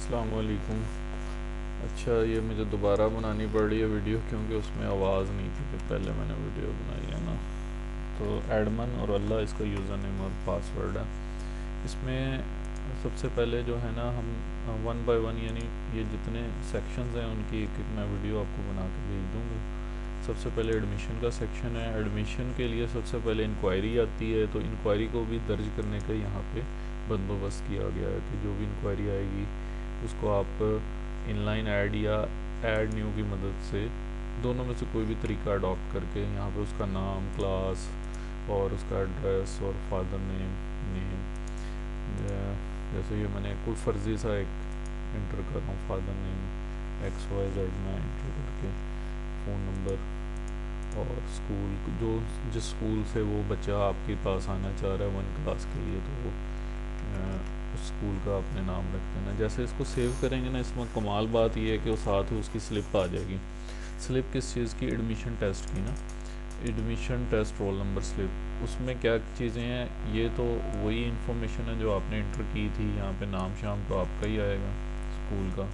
अस्सलाम वालेकुम। अच्छा, ये मुझे दोबारा बनानी पड़ रही है वीडियो क्योंकि उसमें आवाज़ नहीं थी कि पहले मैंने वीडियो बनाई है ना। तो एडमन और अल्लाह इसका यूज़र नेम और पासवर्ड है। इसमें सबसे पहले जो है ना हम वन बाय वन यानी ये जितने सेक्शंस हैं उनकी एक एक मैं वीडियो आपको बना के भेज दूँगा। सबसे पहले एडमिशन का सेक्शन है। एडमिशन के लिए सबसे पहले इंक्वायरी आती है, तो इंक्वायरी को भी दर्ज करने का यहाँ पे बंदोबस्त किया गया है कि जो भी इंक्वायरी आएगी उसको आप इनलाइन ऐड या ऐड न्यू की मदद से दोनों में से कोई भी तरीका अडॉप्ट करके यहाँ पे उसका नाम, क्लास और उसका एड्रेस और फादर नेम जैसे ये मैंने कोई फर्जी सा एक इंटर कर रहा हूँ, फादर नेम XYZ में इंटर करके फ़ोन नंबर और स्कूल जो जिस स्कूल से वो बच्चा आपके पास आना चाह रहा है 1 क्लास के लिए, तो वो उस स्कूल का आपने नाम रख देना। जैसे इसको सेव करेंगे ना, इसमें कमाल बात ये है कि वो साथ ही उसकी स्लिप आ जाएगी। स्लिप किस चीज़ की? एडमिशन टेस्ट की ना, admission test roll number slip. उसमें क्या चीज़ें हैं, ये तो वही इन्फॉर्मेशन है जो आपने इंटर की थी। यहाँ पे नाम शाम तो आपका ही आएगा स्कूल का,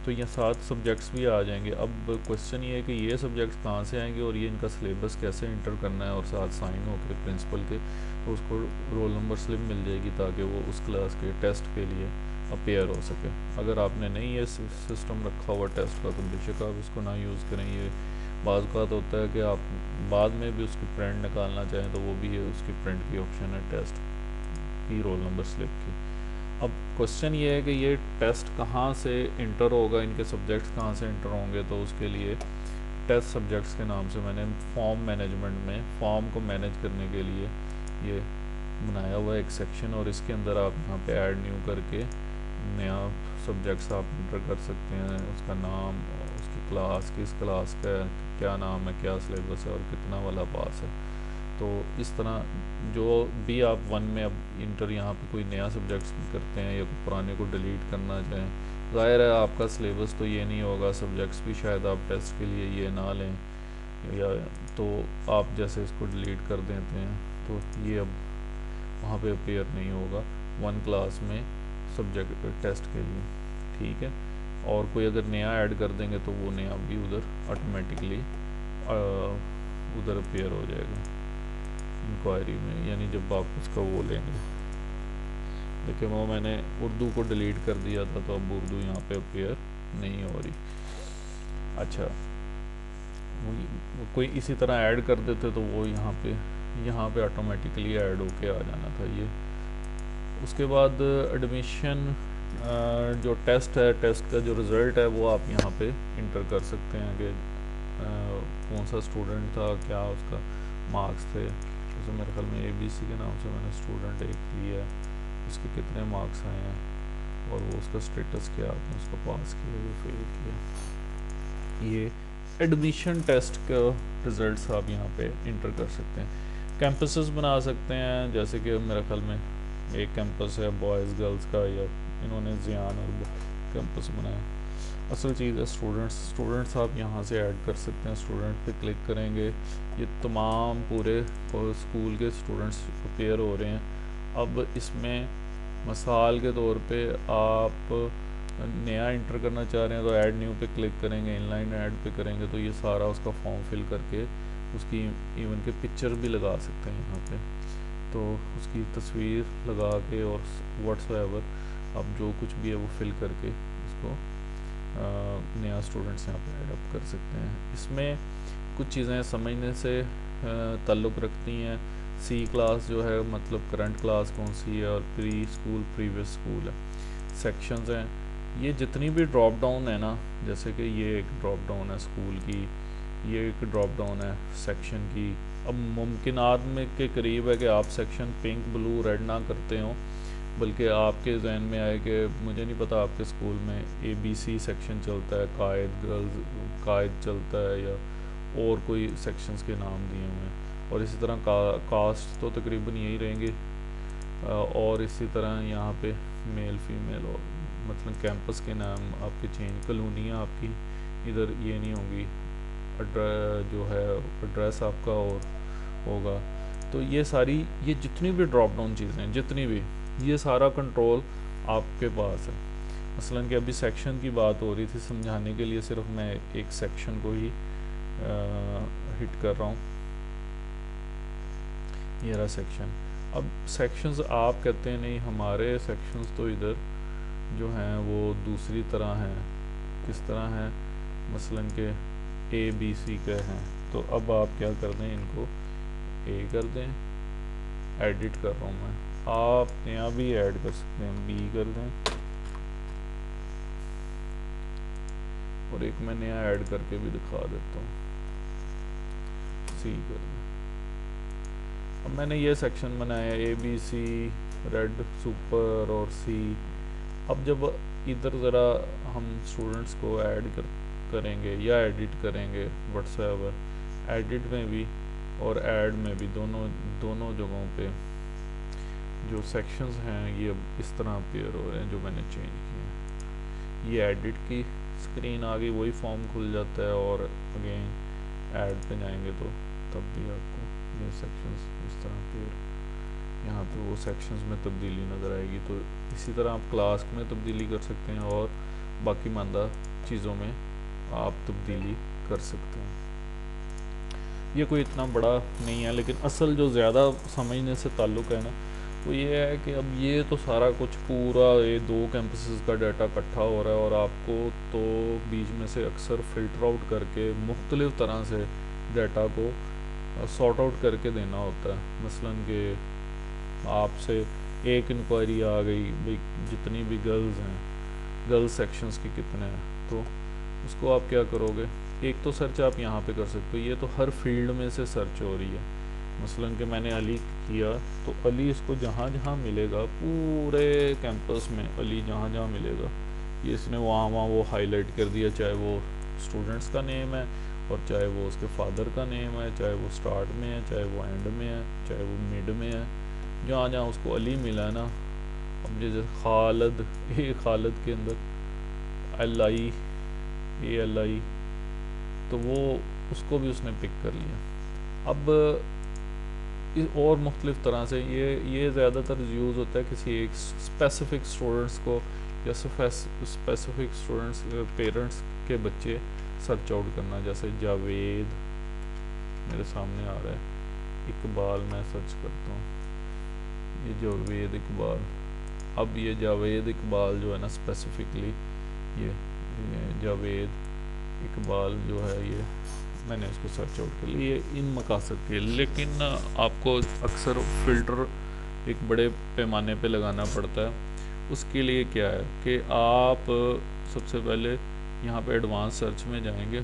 तो ये 7 सब्जेक्ट्स भी आ जाएंगे। अब क्वेश्चन ये है कि ये सब्जेक्ट्स कहाँ से आएंगे और ये इनका सिलेबस कैसे इंटर करना है और साथ साइन होकर प्रिंसिपल के, तो उसको रोल नंबर स्लिप मिल जाएगी ताकि वो उस क्लास के टेस्ट के लिए अपेयर हो सके। अगर आपने नहीं ये सिस्टम रखा हुआ टेस्ट का तो बेशक आप इसको ना यूज़ करें। ये बाज़ का तो होता है कि आप बाद में भी उसकी प्रिंट निकालना चाहें तो वो भी है, उसकी प्रिंट की ऑप्शन है टेस्ट की रोल नंबर स्लिप की। अब क्वेश्चन ये है कि ये टेस्ट कहाँ से इंटर होगा, इनके सब्जेक्ट्स कहाँ से इंटर होंगे, तो उसके लिए टेस्ट सब्जेक्ट्स के नाम से मैंने फॉर्म मैनेजमेंट में फॉर्म को मैनेज करने के लिए ये बनाया हुआ है एक सेक्शन, और इसके अंदर आप यहाँ पे ऐड न्यू करके नया सब्जेक्ट्स आप इंटर कर सकते हैं, उसका नाम, उसकी क्लास, किस क्लास का क्या नाम है, क्या सिलेबस है और कितना वाला पास है। तो इस तरह जो भी आप वन में अब इंटर यहाँ पे कोई नया सब्जेक्ट्स करते हैं या पुराने को डिलीट करना चाहें, ज़ाहिर है आपका सिलेबस तो ये नहीं होगा, सब्जेक्ट्स भी शायद आप टेस्ट के लिए ये ना लें, या तो आप जैसे इसको डिलीट कर देते हैं तो ये अब वहाँ पे अपेयर नहीं होगा 1 क्लास में सब्जेक्ट टेस्ट के लिए, ठीक है। और कोई अगर नया ऐड कर देंगे तो वो नया भी उधर ऑटोमेटिकली उधर अपेयर हो जाएगा इंक्वायरी में, यानी जब आप उसका वो लेंगे। देखिए वो मैंने उर्दू को डिलीट कर दिया था तो अब उर्दू यहाँ पे अपेयर नहीं हो रही। अच्छा, कोई इसी तरह ऐड कर देते तो वो यहाँ पे ऑटोमेटिकली ऐड होके आ जाना था ये। उसके बाद एडमिशन जो टेस्ट है, टेस्ट का जो रिज़ल्ट है वो आप यहाँ पे इंटर कर सकते हैं कि कौन सा स्टूडेंट था, क्या उसका मार्क्स थे। जैसे मेरे ख्याल में ABC के नाम से मैंने स्टूडेंट एक लिया है, उसके कितने मार्क्स आए हैं और वो उसका स्टेटस क्या, आपने उसको पास किया या फेल किया। ये एडमिशन टेस्ट का रिज़ल्ट्स आप यहाँ पे इंटर कर सकते हैं। कैंपसेस बना सकते हैं, जैसे कि मेरे ख्याल में एक कैंपस है बॉयज़ गर्ल्स का, या इन्होंने ज़ियान और कैंपस बनाया। असल चीज़ है स्टूडेंट्स आप यहाँ से ऐड कर सकते हैं। स्टूडेंट पे क्लिक करेंगे, ये तमाम पूरे स्कूल के स्टूडेंट्स अपेयर हो रहे हैं। अब इसमें मिसाल के तौर पे आप नया इंटर करना चाह रहे हैं तो ऐड न्यू पे क्लिक करेंगे, इनलाइन ऐड पे करेंगे तो ये सारा उसका फॉर्म फिल करके उसकी इवन के पिक्चर भी लगा सकते हैं यहाँ पे, तो उसकी तस्वीर लगा के और व्हाट्सएवर आप जो कुछ भी है वो फिल करके इसको नया स्टूडेंट्स यहाँ पे ऐड अप कर सकते हैं। इसमें कुछ चीज़ें समझने से ताल्लुक़ रखती हैं। C क्लास जो है मतलब करंट क्लास कौन सी है, और प्री स्कूल प्रीवियस स्कूल है। सेक्शंस हैं, ये जितनी भी ड्रॉप डाउन है ना, जैसे कि ये एक ड्रॉप डाउन है स्कूल की, ये एक ड्रॉप डाउन है सेक्शन की। अब मुमकिनात में के करीब है कि आप सेक्शन पिंक ब्लू रेड ना करते हो, बल्कि आपके जहन में आए कि मुझे नहीं पता आपके स्कूल में ABC सेक्शन चलता है, कायद चलता है, या और कोई सेक्शंस के नाम दिए हुए हैं, और इसी तरह कास्ट तो तकरीबन यही रहेंगे। और इसी तरह यहाँ पे मेल फीमेल और मतलब कैंपस के नाम आपके चेंज, कॉलोनियाँ आपकी इधर ये नहीं होंगी, जो है एड्रेस आपका और होगा। तो ये सारी, ये जितनी भी ड्रॉप डाउन चीज़ें हैं, जितनी भी, ये सारा कंट्रोल आपके पास है। मसलन कि अभी सेक्शन की बात हो रही थी, समझाने के लिए सिर्फ मैं एक सेक्शन को ही हिट कर रहा हूँ। ये रहा सेक्शन। अब सेक्शंस आप कहते हैं नहीं, हमारे सेक्शंस तो इधर जो हैं वो दूसरी तरह हैं। किस तरह हैं? मसलन के ABC के हैं। तो अब आप क्या कर दें, इनको A कर दें, एडिट कर रहा हूँ मैं, आप यहाँ भी ऐड कर सकते हैं, B कर दें, और एक मैं नया ऐड करके भी दिखा देता हूँ, C कर दें। अब मैंने ये सेक्शन बनाया ABC, रेड, सुपर और C। अब जब इधर ज़रा हम स्टूडेंट्स को ऐड करेंगे या एडिट करेंगे, व्हाट्सएवर एडिट में भी और ऐड में भी, दोनों जगहों पे जो सेक्शंस हैं ये अब इस तरह अपीयर हो रहे हैं जो मैंने चेंज किए हैं। ये एडिट की स्क्रीन आ गई, वही फॉर्म खुल जाता है, और अगेन ऐड पे जाएंगे तो तब भी आपको ये सेक्शंस इस तरह अपीयर, यहाँ पे वो सेक्शंस में तब्दीली नज़र आएगी। तो इसी तरह आप क्लास में तब्दीली कर सकते हैं और बाकी मानदा चीज़ों में आप तब्दीली कर सकते हैं। ये कोई इतना बड़ा नहीं है, लेकिन असल जो ज़्यादा समझने से ताल्लुक़ है ना, वो ये है कि अब ये तो सारा कुछ पूरा ये 2 कैंपसेस का डाटा इकट्ठा हो रहा है, और आपको तो बीच में से अक्सर फ़िल्टर आउट करके मुख्तलिफ़ तरह से डाटा को सॉर्ट आउट करके देना होता है। मसलन कि आपसे एक इंक्वायरी आ गई भाई जितनी भी गर्ल्स हैं, गर्ल्स सेक्शंस के कितने हैं, तो उसको आप क्या करोगे, एक तो सर्च आप यहाँ पे कर सकते हो। ये तो हर फील्ड में से सर्च हो रही है। मसलन कि मैंने अली किया तो अली इसको जहाँ जहाँ मिलेगा, पूरे कैंपस में अली जहाँ जहाँ मिलेगा, ये इसने वहाँ वो हाईलाइट कर दिया, चाहे वो स्टूडेंट्स का नेम है और चाहे वो उसके फादर का नेम है, चाहे वो स्टार्ट में है, चाहे वो एंड में है, चाहे वो मिड में है, जहाँ जहाँ उसको अली मिला है ना। अब जैसे खालिद, खालिद के अंदर LI, ALI, तो वो उसको भी उसने पिक कर लिया। अब और मुख्तलिफ़ तरह से ये ज़्यादातर यूज़ होता है किसी एक स्पेसिफ़िक स्टूडेंट्स को या स्पेसिफ़िक स्टूडेंट्स पेरेंट्स के बच्चे सर्च आउट करना। जैसे जावेद मेरे सामने आ रहा है, इकबाल मैं सर्च करता हूँ, ये जावेद इकबाल। अब ये जावेद इकबाल जो है ना, स्पेसिफ़िकली ये जावेद इकबाल जो है, ये मैंने इसको सर्च आउट कर लिया इन मकासद के। लेकिन आपको अक्सर फ़िल्टर एक बड़े पैमाने पे लगाना पड़ता है। उसके लिए क्या है कि आप सबसे पहले यहाँ पे एडवांस सर्च में जाएंगे,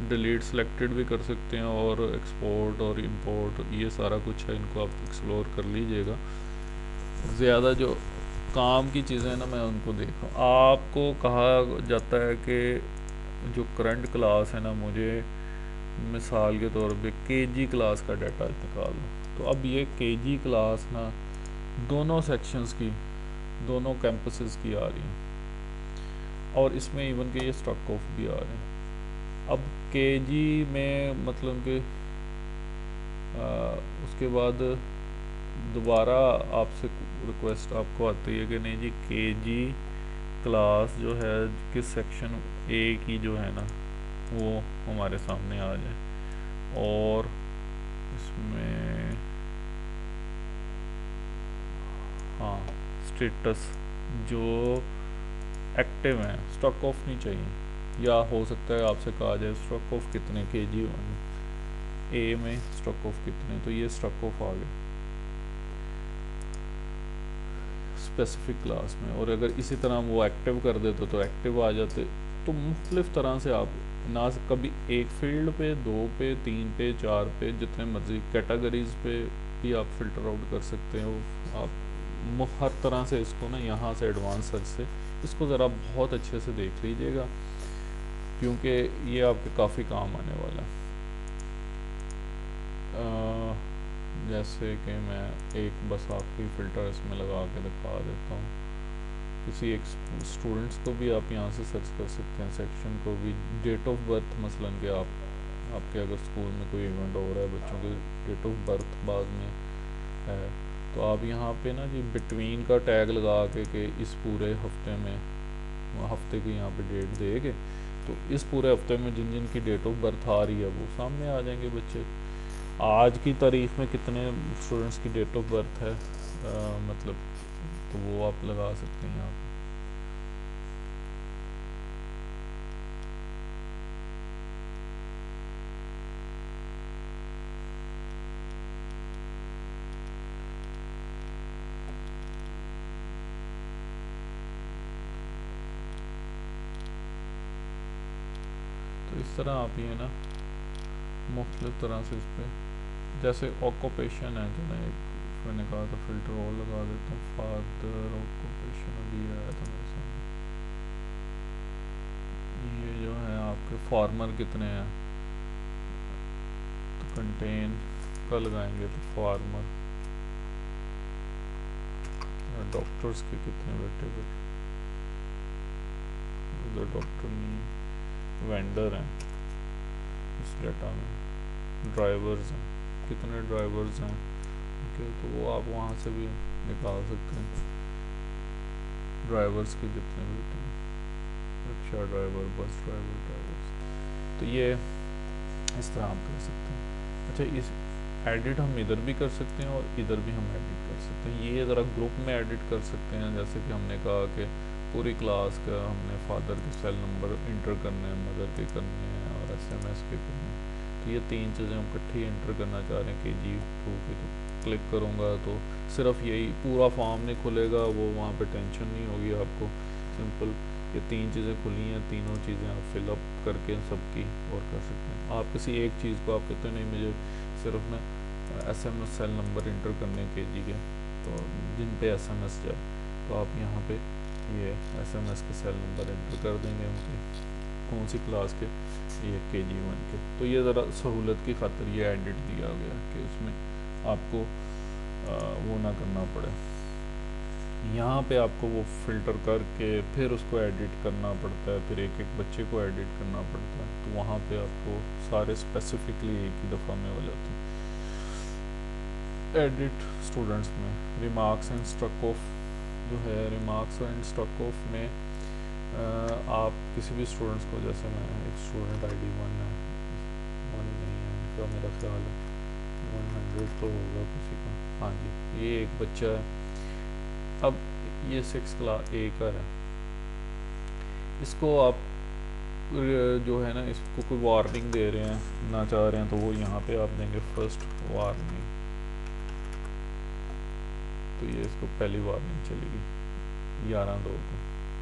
डिलीट सेलेक्टेड भी कर सकते हैं, और एक्सपोर्ट और इंपोर्ट ये सारा कुछ है, इनको आप एक्सप्लोर कर लीजिएगा। ज़्यादा जो काम की चीज़ें हैं ना, मैं उनको देख रहा हूँ। आपको कहा जाता है कि जो करंट क्लास है ना, मुझे मिसाल के तौर पे KG क्लास का डाटा निकाल लो। तो अब ये KG क्लास ना दोनों सेक्शंस की, दोनों कैंपसेस की आ रही हैं, और इसमें इवन के ये स्टॉक ऑफ भी आ रहे हैं। अब KG में मतलब कि उसके बाद दोबारा आपसे रिक्वेस्ट आपको आती है कि नहीं जी, KG क्लास जो है किस सेक्शन A की जो है ना, वो हमारे सामने आ जाए, और इसमें हाँ स्टेटस जो एक्टिव हैं, स्टॉक ऑफ नहीं चाहिए, या हो सकता है आपसे कहा जाए स्टॉक ऑफ कितने KG A में स्टॉक ऑफ कितने, तो ये स्टॉक ऑफ आ गए स्पेसिफिक क्लास में। और अगर इसी तरह वो एक्टिव कर देते तो एक्टिव आ जाते। तो मुख्तलिफ़ तरह से आप ना कभी एक फील्ड पे, 2 पे, 3 पे, 4 पे, जितने मर्जी कैटेगरीज़ पे भी आप फ़िल्टर आउट कर सकते हो। आप हर तरह से इसको ना, यहाँ से एडवांस सर्च से इसको ज़रा बहुत अच्छे से देख लीजिएगा, क्योंकि ये आपके काफ़ी काम आने वाला है। जैसे कि मैं एक बस आखिरी फ़िल्टर इसमें लगा के दिखा देता हूँ। किसी एक स्टूडेंट्स को भी आप यहाँ से सर्च कर सकते हैं, सेक्शन को भी, डेट ऑफ बर्थ मसलन कि आपके अगर स्कूल में कोई इवेंट हो रहा है, बच्चों के डेट ऑफ बर्थ बाद में है, तो आप यहाँ पे ना जी बिटवीन का टैग लगा के कि इस पूरे हफ्ते में हफ्ते की यहाँ पे डेट देंगे तो इस पूरे हफ्ते में जिन जिन की डेट ऑफ बर्थ आ रही है वो सामने आ जाएंगे बच्चे। आज की तारीख में कितने स्टूडेंट्स की डेट ऑफ बर्थ है मतलब, तो वो आप लगा सकते हैं यहाँ पे। तो इस तरह आप ये ना मुख्तलिफ तरह से इस पर, जैसे ऑक्यूपेशन है जो मैंने कहा था फिल्टर और लगा देता हूँ, फादर ऑक्यूपेशन अभी आया था मेरे सामने। ये जो है आपके फार्मर कितने हैं, तो कंटेन का लगाएंगे तो फार्मर। डॉक्टर्स के कितने बेटे उधर डॉक्टर नहीं, वेंडर हैं इस डाटा में। ड्राइवर्स हैं, कितने ड्राइवर्स हैं, ओके, तो वो आप वहाँ से भी निकाल सकते हैं ड्राइवर्स के जितने बेटे हैं, रिक्शा ड्राइवर, बस ड्राइवर्स। तो ये इस तरह आप कर सकते हैं। अच्छा, इस एडिट हम इधर भी कर सकते हैं और इधर भी हम एडिट कर सकते हैं। ये ज़रा ग्रुप में एडिट कर सकते हैं, जैसे कि हमने कहा कि पूरी क्लास का हमने फादर के सेल नंबर इंटर करने हैं, मदर के करने हैं और SMS के करने हैं। तो ये 3 चीज़ें हम इकट्ठी इंटर करना चाह रहे हैं KG2 के, तो क्लिक करूँगा तो सिर्फ यही पूरा फॉर्म नहीं खुलेगा, वो वहाँ पे टेंशन नहीं होगी आपको। सिंपल ये 3 चीज़ें खुली हैं, तीनों चीज़ें आप फिलअप करके सबकी और कर सकते हैं। आप किसी एक चीज़ को आप कहते हैं नहीं मुझे सिर्फ ना SMS सेल नंबर इंटर करने KG के, तो जिन पे SMS जाए तो आप यहाँ पे ये SMS के सेल नंबर इंटर कर देंगे उनके कौन सी क्लास के, ये KG1 के। तो ये ज़रा सहूलत की खातिर ये एडिट दिया गया कि उसमें आपको वो ना करना पड़े। यहाँ पे आपको वो फ़िल्टर करके फिर उसको एडिट करना पड़ता है, फिर एक एक बच्चे को एडिट करना पड़ता है, तो वहाँ पे आपको सारे स्पेसिफिकली एक ही दफ़ा में हो जाते हैं। एडिट स्टूडेंट्स में रिमार्क्स एंड स्ट्रक ऑफ जो है, रिमार्क्स एंड स्ट्रक ऑफ में आप किसी भी स्टूडेंट्स को, जैसे मैं एक स्टूडेंट ID 1 है, 1 नहीं है इनका मेरा ख्याल है, 100 तो होगा किसी का, हाँ जी, ये एक बच्चा है। अब ये 6 क्लास A का है, इसको आप जो है ना इसको कोई वार्निंग दे रहे हैं ना चाह रहे हैं, तो वो यहाँ पे आप देंगे फर्स्ट वार्निंग। तो ये इसको पहली वार्निंग चलेगी 11/2 को,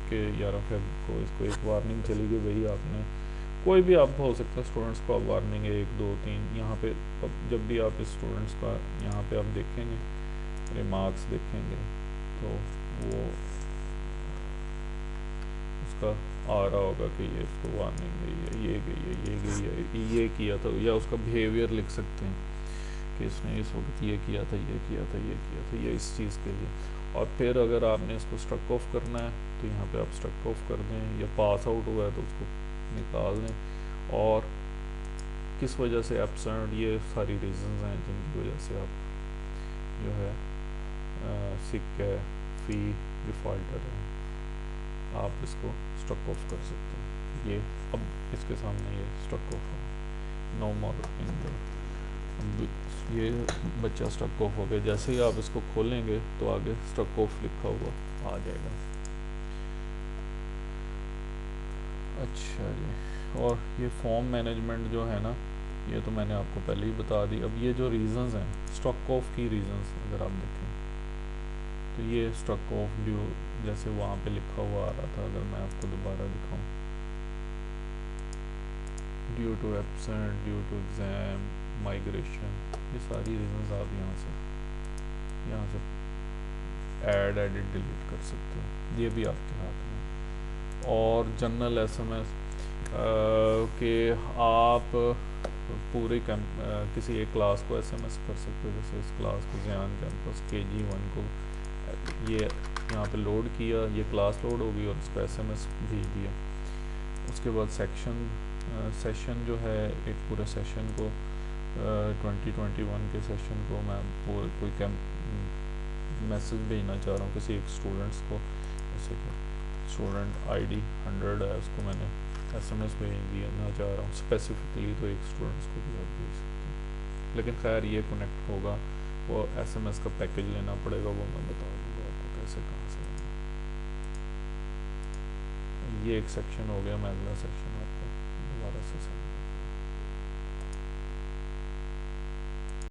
कि 11 फ़रवरी को इसको एक वार्निंग चलेगी। वही आपने कोई भी आप हो सकता है स्टूडेंट्स को आप वार्निंग 1 2 3 यहाँ पे, अब जब भी आप इस स्टूडेंट्स का यहाँ पे आप देखेंगे रिमार्क्स देखेंगे तो वो उसका आ रहा होगा कि ये इसको वार्निंग गई है, ये गई है, ये गई है, ये किया था, या उसका बिहेवियर लिख सकते हैं कि इसने इस वक्त ये किया था, ये किया था, ये किया था, ये इस चीज़ के लिए। और फिर अगर आपने इसको स्ट्रक ऑफ करना है तो यहाँ पे आप स्ट्रक ऑफ कर दें, या पास आउट हुआ है तो उसको निकाल दें, और किस वजह से एब्सेंट, ये सारी रीजंस हैं जिनकी वजह से आप जो है सिक है, फ़ी डिफ़ॉल्टर है, आप इसको स्ट्रक ऑफ कर सकते हैं। ये अब इसके सामने ये स्ट्रक ऑफ हो, नो मोर इन, ये बच्चा स्ट्रक ऑफ हो गया। जैसे ही आप इसको खोलेंगे तो आगे स्ट्रक ऑफ लिखा हुआ आ जाएगा। अच्छा जी, और ये फॉर्म मैनेजमेंट जो है ना, ये तो मैंने आपको पहले ही बता दी। अब ये जो रीज़न्स हैं स्ट्रक ऑफ की रीज़न्स अगर आप देखें तो ये स्ट्रक ऑफ ड्यू, जैसे वहाँ पे लिखा हुआ आ रहा था, अगर मैं आपको दोबारा दिखाऊं, due to absent, due to exam, migration, ये सारी रीजंस आप यहाँ से ऐड एडिट डिलीट कर सकते हो, ये भी आपके हाथ में। और जनरल SMS के आप पूरे किसी एक क्लास को SMS कर सकते हो, जैसे इस क्लास को ज़ियान कैंपस KG1 को ये यहाँ पे लोड किया, ये क्लास लोड होगी और उसका SMS भेज दिया। उसके बाद सेशन जो है, एक पूरे सेशन को 2021 के सेशन को मैं कोई मैसेज भेजना चाह रहा हूँ किसी एक स्टूडेंट्स को, जैसे कि स्टूडेंट आईडी 100 है, उसको मैंने एसएमएस भेज दिया। मैं चाह रहा हूँ स्पेसिफिकली तो एक स्टूडेंट्स को भी आप भेज सकते हैं, लेकिन खैर ये कनेक्ट होगा, वो एसएमएस का पैकेज लेना पड़ेगा, वो मैं बता दूँगा आपको कैसे कहाँ से लेना। ये एक सेक्शन हो गया, मैं अगला सेक्शन आपको दोबारा से